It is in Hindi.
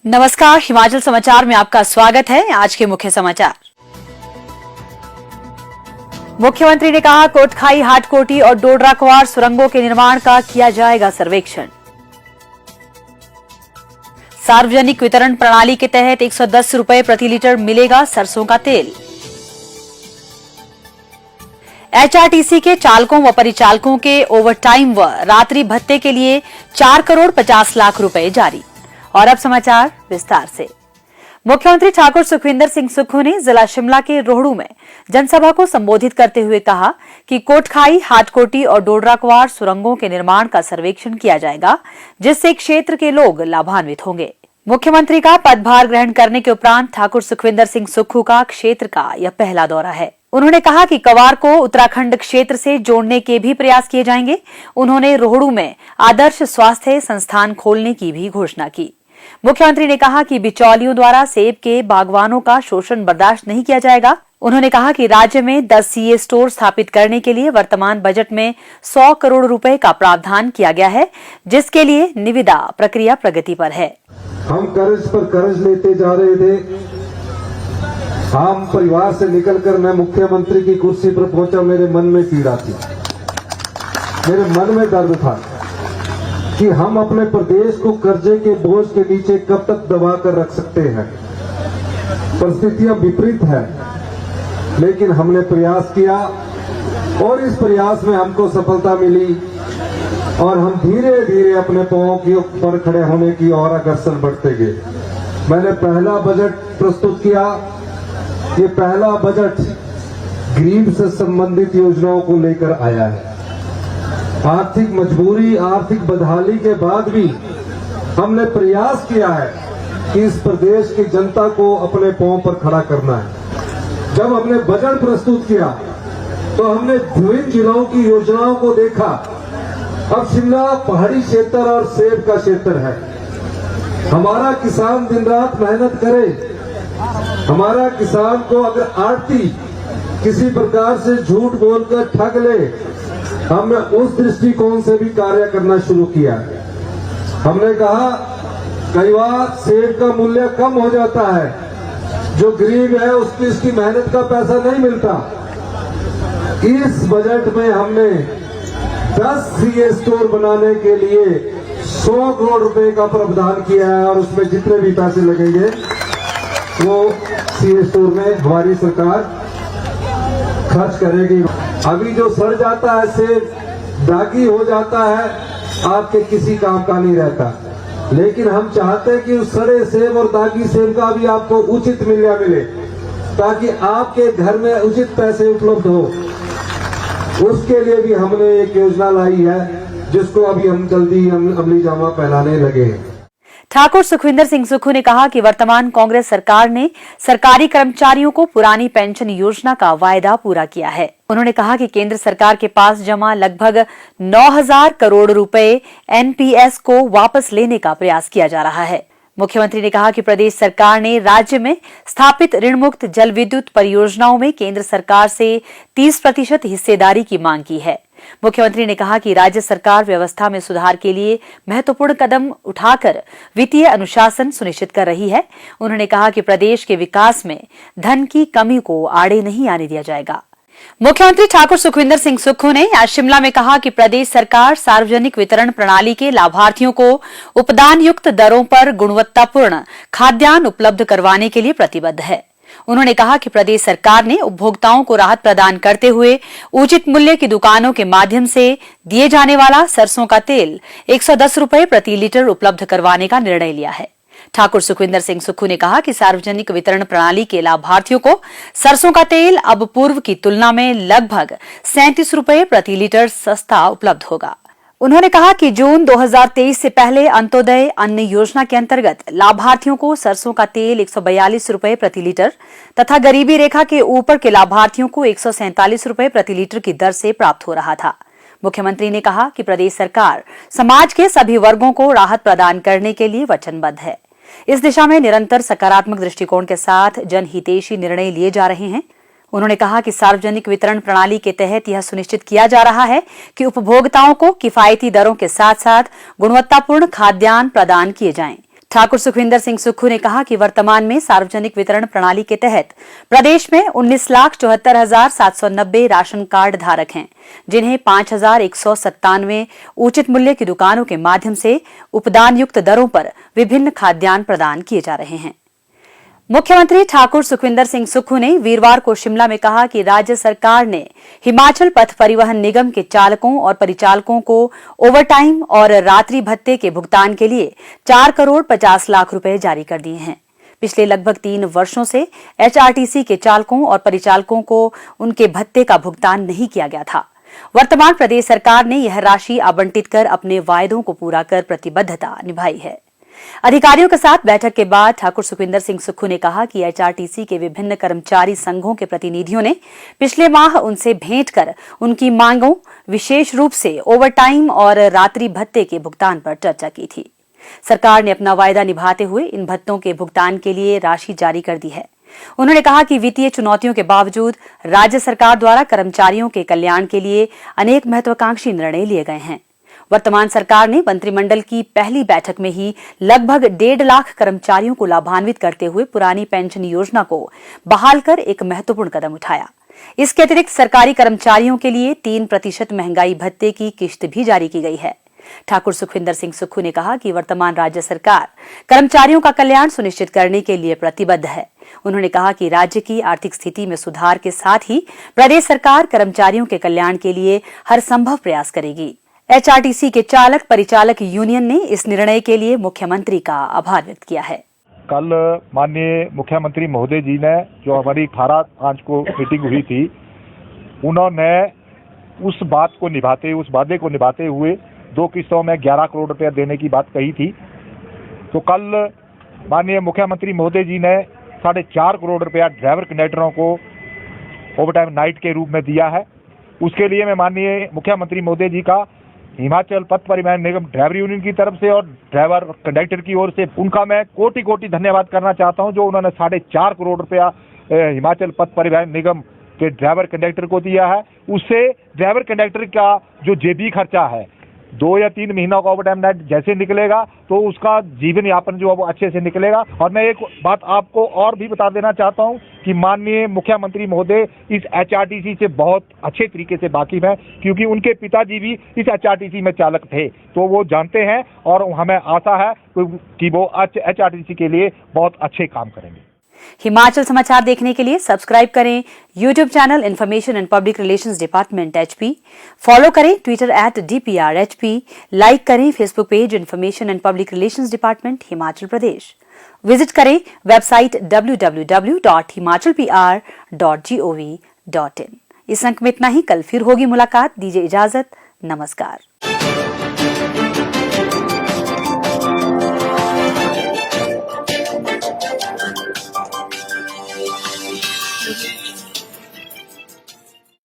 नमस्कार, हिमाचल समाचार में आपका स्वागत है। आज के मुख्य समाचार। मुख्यमंत्री ने कहा, कोटखाई, हाटकोटी और डोडरा क्वार सुरंगों के निर्माण का किया जाएगा सर्वेक्षण। सार्वजनिक वितरण प्रणाली के तहत 110 रुपए प्रति लीटर मिलेगा सरसों का तेल। एचआरटीसी के चालकों व परिचालकों के ओवरटाइम व रात्रि भत्ते के लिए 4 करोड़ 50 लाख रुपए जारी। और अब समाचार विस्तार से। मुख्यमंत्री ठाकुर सुखविंदर सिंह सुक्खू ने जिला शिमला के रोहड़ू में जनसभा को संबोधित करते हुए कहा कि कोटखाई, हाटकोटी और डोडरा क्वार सुरंगों के निर्माण का सर्वेक्षण किया जाएगा, जिससे क्षेत्र के लोग लाभान्वित होंगे। मुख्यमंत्री का पदभार ग्रहण करने के उपरांत ठाकुर सुखविंदर सिंह सुक्खू का क्षेत्र का यह पहला दौरा है। उन्होंने कहा कि क्वार को उत्तराखंड क्षेत्र से जोड़ने के भी प्रयास किए जाएंगे। उन्होंने रोहड़ू में आदर्श स्वास्थ्य संस्थान खोलने की भी घोषणा की। मुख्यमंत्री ने कहा कि बिचौलियों द्वारा सेब के बागवानों का शोषण बर्दाश्त नहीं किया जाएगा। उन्होंने कहा कि राज्य में 10 सीए स्टोर स्थापित करने के लिए वर्तमान बजट में 100 करोड़ रुपए का प्रावधान किया गया है, जिसके लिए निविदा प्रक्रिया प्रगति पर है। हम कर्ज पर कर्ज लेते जा रहे थे। हम परिवार से निकलकर मैं मुख्यमंत्री की कुर्सी पर पहुंचा, मेरे मन में पीड़ा थी, मेरे मन में दर्द था कि हम अपने प्रदेश को कर्जे के बोझ के नीचे कब तक दबा कर रख सकते हैं। परिस्थितियां विपरीत है, लेकिन हमने प्रयास किया और इस प्रयास में हमको सफलता मिली और हम धीरे धीरे अपने पांवों के ऊपर खड़े होने की ओर अग्रसर बढ़ते गए। मैंने पहला बजट प्रस्तुत किया। ये पहला बजट गरीब से संबंधित योजनाओं को लेकर आया है। आर्थिक मजबूरी, आर्थिक बदहाली के बाद भी हमने प्रयास किया है कि इस प्रदेश की जनता को अपने पांव पर खड़ा करना है। जब हमने बजट प्रस्तुत किया तो हमने विभिन्न जिलों की योजनाओं को देखा। अब शिमला पहाड़ी क्षेत्र और सेब का क्षेत्र है। हमारा किसान दिन रात मेहनत करे, हमारा किसान को अगर आड़ती किसी प्रकार से झूठ बोलकर ठग ले, हमने उस दृष्टिकोण से भी कार्य करना शुरू किया। हमने कहा कई बार सेब का मूल्य कम हो जाता है, जो गरीब है उसकी इसकी मेहनत का पैसा नहीं मिलता। इस बजट में हमने 10 सीए स्टोर बनाने के लिए 100 करोड़ रुपए का प्रावधान किया है और उसमें जितने भी पैसे लगेंगे वो सीए स्टोर में हमारी सरकार खर्च करेगी। अभी जो सड़ जाता है सेब, दागी हो जाता है, आपके किसी काम का नहीं रहता। लेकिन हम चाहते हैं कि उस सड़े सेब और दागी सेब का भी आपको उचित मूल्य मिले, ताकि आपके घर में उचित पैसे उपलब्ध हो। उसके लिए भी हमने एक योजना लाई है, जिसको अभी हम जल्दी अमली जामा पहनाने लगे हैं। ठाकुर सुखविंदर सिंह सुक्खू ने कहा कि वर्तमान कांग्रेस सरकार ने सरकारी कर्मचारियों को पुरानी पेंशन योजना का वायदा पूरा किया है। उन्होंने कहा कि केंद्र सरकार के पास जमा लगभग 9,000 करोड़ रुपए एनपीएस को वापस लेने का प्रयास किया जा रहा है। मुख्यमंत्री ने कहा कि प्रदेश सरकार ने राज्य में स्थापित ऋण मुक्त जल विद्युत परियोजनाओं में केंद्र सरकार से 30% हिस्सेदारी की मांग की है। मुख्यमंत्री ने कहा कि राज्य सरकार व्यवस्था में सुधार के लिए महत्वपूर्ण कदम उठाकर वित्तीय अनुशासन सुनिश्चित कर रही है। उन्होंने कहा कि प्रदेश के विकास में धन की कमी को आड़े नहीं आने दिया जाएगा। मुख्यमंत्री ठाकुर सुखविंदर सिंह सुक्खू ने आज शिमला में कहा कि प्रदेश सरकार सार्वजनिक वितरण प्रणाली के लाभार्थियों को उपदान युक्त दरों पर गुणवत्तापूर्ण खाद्यान्न उपलब्ध करवाने के लिए प्रतिबद्ध है। उन्होंने कहा कि प्रदेश सरकार ने उपभोक्ताओं को राहत प्रदान करते हुए उचित मूल्य की दुकानों के माध्यम से दिए जाने वाला सरसों का तेल 110 रुपए प्रति लीटर उपलब्ध करवाने का निर्णय लिया है। ठाकुर सुखविंदर सिंह सुक्खू ने कहा कि सार्वजनिक वितरण प्रणाली के लाभार्थियों को सरसों का तेल अब पूर्व की तुलना में लगभग 37 रुपए प्रति लीटर सस्ता उपलब्ध होगा। उन्होंने कहा कि जून 2023 से पहले अंत्योदय अन्न योजना के अंतर्गत लाभार्थियों को सरसों का तेल 142 रुपए प्रति लीटर तथा गरीबी रेखा के ऊपर के लाभार्थियों को 147 रुपए प्रति लीटर की दर से प्राप्त हो रहा था। मुख्यमंत्री ने कहा कि प्रदेश सरकार समाज के सभी वर्गों को राहत प्रदान करने के लिए वचनबद्ध है। इस दिशा में निरंतर सकारात्मक दृष्टिकोण के साथ जनहितैषी निर्णय लिए जा रहे हैं। उन्होंने कहा कि सार्वजनिक वितरण प्रणाली के तहत यह सुनिश्चित किया जा रहा है कि उपभोक्ताओं को किफायती दरों के साथ साथ गुणवत्तापूर्ण खाद्यान्न प्रदान किए जाएं। ठाकुर सुखविंदर सिंह सुक्खू ने कहा कि वर्तमान में सार्वजनिक वितरण प्रणाली के तहत प्रदेश में 19,74,790 राशन कार्ड धारक हैं, जिन्हें 5,197 उचित मूल्य की दुकानों के माध्यम से उपदान युक्त दरों पर विभिन्न खाद्यान्न प्रदान किए जा रहे हैं। मुख्यमंत्री ठाकुर सुखविंदर सिंह सुक्खू ने वीरवार को शिमला में कहा कि राज्य सरकार ने हिमाचल पथ परिवहन निगम के चालकों और परिचालकों को ओवरटाइम और रात्रि भत्ते के भुगतान के लिए 4 करोड़ 50 लाख रुपए जारी कर दिए हैं। पिछले लगभग 3 वर्षों से एचआरटीसी के चालकों और परिचालकों को उनके भत्ते का भुगतान नहीं किया गया था। वर्तमान प्रदेश सरकार ने यह राशि आवंटित कर अपने वायदों को पूरा कर प्रतिबद्धता निभाई है। अधिकारियों के साथ बैठक के बाद ठाकुर सुखविंदर सिंह सुक्खू ने कहा कि एचआरटीसी के विभिन्न कर्मचारी संघों के प्रतिनिधियों ने पिछले माह उनसे भेंट कर उनकी मांगों, विशेष रूप से ओवरटाइम और रात्रि भत्ते के भुगतान पर चर्चा की थी। सरकार ने अपना वायदा निभाते हुए इन भत्तों के भुगतान के लिए राशि जारी कर दी है। उन्होंने कहा कि वित्तीय चुनौतियों के बावजूद राज्य सरकार द्वारा कर्मचारियों के कल्याण के लिए अनेक महत्वाकांक्षी निर्णय लिए गए हैं। वर्तमान सरकार ने मंत्रिमंडल की पहली बैठक में ही लगभग 1.5 लाख कर्मचारियों को लाभान्वित करते हुए पुरानी पेंशन योजना को बहाल कर एक महत्वपूर्ण कदम उठाया। इसके अतिरिक्त सरकारी कर्मचारियों के लिए 3% महंगाई भत्ते की किश्त भी जारी की गई है। ठाकुर सुखविंदर सिंह सुक्खू ने कहा कि वर्तमान राज्य सरकार कर्मचारियों का कल्याण सुनिश्चित करने के लिए प्रतिबद्ध है। उन्होंने कहा कि राज्य की आर्थिक स्थिति में सुधार के साथ ही प्रदेश सरकार कर्मचारियों के कल्याण के लिए हर संभव प्रयास करेगी। एचआरटीसी के चालक परिचालक यूनियन ने इस निर्णय के लिए मुख्यमंत्री का आभार व्यक्त किया है। कल माननीय मुख्यमंत्री महोदय जी ने, जो हमारी 18/5 को मीटिंग हुई थी, उन्होंने उस वादे को निभाते हुए 2 किस्तों में 11 करोड़ रुपया देने की बात कही थी। तो कल माननीय मुख्यमंत्री महोदय जी ने 4.5 करोड़ रुपया ड्राइवर कंडक्टरों को ओवरटाइम नाइट के रूप में दिया है। उसके लिए मैं माननीय मुख्यमंत्री महोदय जी का हिमाचल पथ परिवहन निगम ड्राइवर यूनियन की तरफ से और ड्राइवर कंडक्टर की ओर से उनका मैं कोटि धन्यवाद करना चाहता हूं, जो उन्होंने 4.5 करोड़ रुपया हिमाचल पथ परिवहन निगम के ड्राइवर कंडक्टर को दिया है। उससे ड्राइवर कंडक्टर का जो जेबी खर्चा है, 2 या 3 महीनों का ओवरटाइम नाइट जैसे निकलेगा तो उसका जीवन यापन जो है वो अच्छे से निकलेगा। और मैं एक बात आपको और भी बता देना चाहता हूं कि माननीय मुख्यमंत्री महोदय इस एचआरटीसी से बहुत अच्छे तरीके से वाकिफ हैं, क्योंकि उनके पिताजी भी इस एचआरटीसी में चालक थे, तो वो जानते हैं और हमें आशा है कि वो एचआरटीसी के लिए बहुत अच्छे काम करेंगे। हिमाचल समाचार देखने के लिए सब्सक्राइब करें YouTube channel information and public relations department HP, follow करें Twitter @DPRHP, लाइक करें Facebook page information and public relations department Himachal Pradesh, visit करें वेबसाइट www.himachalpr.gov.in। इस अंक में इतना ही। कल फिर होगी मुलाकात। दीजिए इजाजत। नमस्कार।